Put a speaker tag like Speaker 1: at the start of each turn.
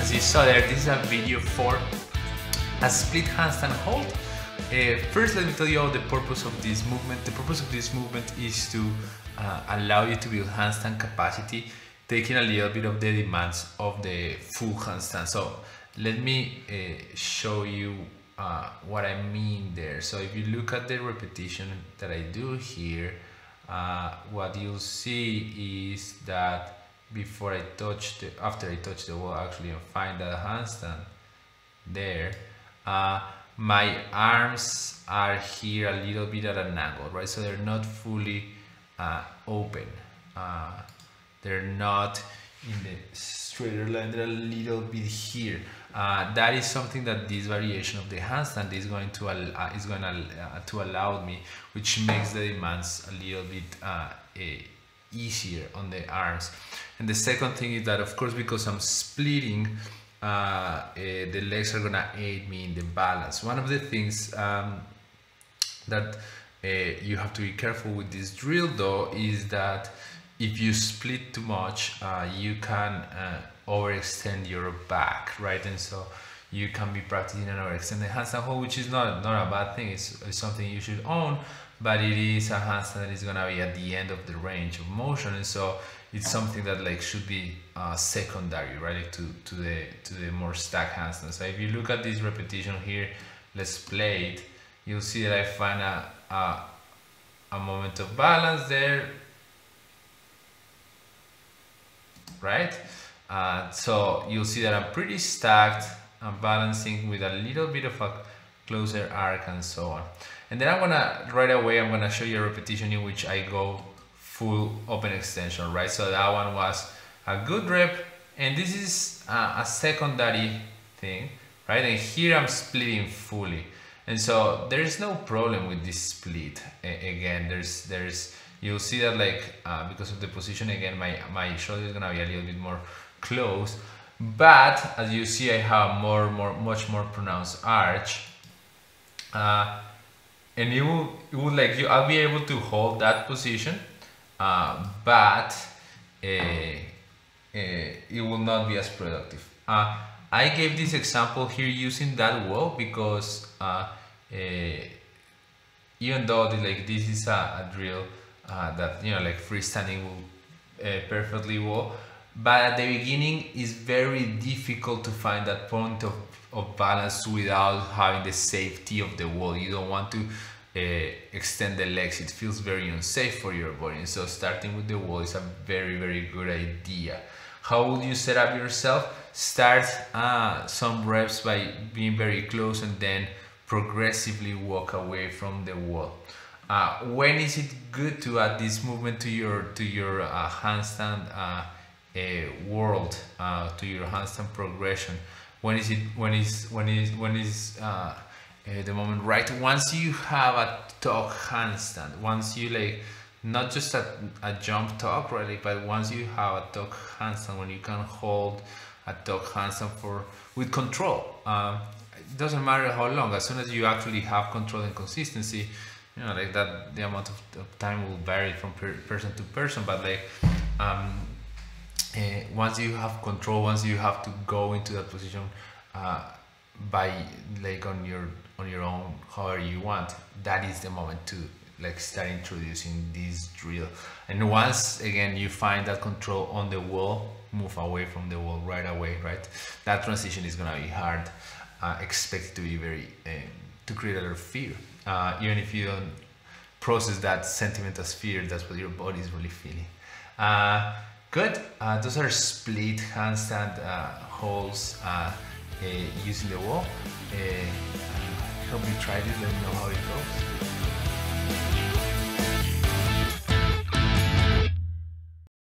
Speaker 1: as you saw there, this is a video for a split handstand hold. First, let me tell you the purpose of this movement. The purpose of this movement is to allow you to build handstand capacity, taking a little bit of the demands of the full handstand. So let me show you what I mean there. So if you look at the repetition that I do here, what you'll see is that before I touch the, after I touch the wall actually and find that handstand there, my arms are here a little bit at an angle, right? So they're not fully open. They're not in the straighter line, they're a little bit here. That is something that this variation of the handstand is going to allow me, which makes the demands a little bit easier on the arms. And the second thing is that, of course, because I'm splitting, the legs are gonna aid me in the balance. One of the things that you have to be careful with this drill though is that if you split too much, you can overextend your back, right? And so you can be practicing an overextended handstand hold, which is not a bad thing. It's something you should own, but it is a handstand that is gonna be at the end of the range of motion, and so it's something that like should be secondary, right, like to the more stacked handstand. So if you look at this repetition here, let's play it. You'll see that I find a moment of balance there, right? So you'll see that I'm pretty stacked. I'm balancing with a little bit of a closer arc and so on. And then right away I'm gonna show you a repetition in which I go full open extension, right? So that one was a good rep, and this is a secondary thing, right? And here I'm splitting fully, and so there is no problem with this split. Again, you'll see that like because of the position, again my shoulder is gonna be a little bit more close, but as you see I have much more pronounced arch, and I'll be able to hold that position, but it will not be as productive. I gave this example here using that wall because even though this is a drill that like freestanding will perfectly work, but at the beginning it's very difficult to find that point of balance without having the safety of the wall. You don't want to extend the legs, it feels very unsafe for your body, and so starting with the wall is a very good idea. How would you set up yourself? Start some reps by being very close and then progressively walk away from the wall. When is it good to add this movement to your handstand world, to your handstand progression? When is the moment, right? Once you have a tuck handstand, once you not just a jump tuck, right? But once you have a tuck handstand, when you can hold a tuck handstand with control, it doesn't matter how long, as soon as you actually have control and consistency, like that, the amount of time will vary from person to person, but once you have control, once you have to go into that position by on your own, however you want, that is the moment to start introducing this drill. And once again you find that control on the wall, move away from the wall right away, right? That transition is gonna be hard. Expect it to be very to create a lot of fear. Even if you don't process that sentiment as fear, that's what your body is really feeling. Good. Those are split handstand holds using the wall. Hope you try this. Let me know how it goes.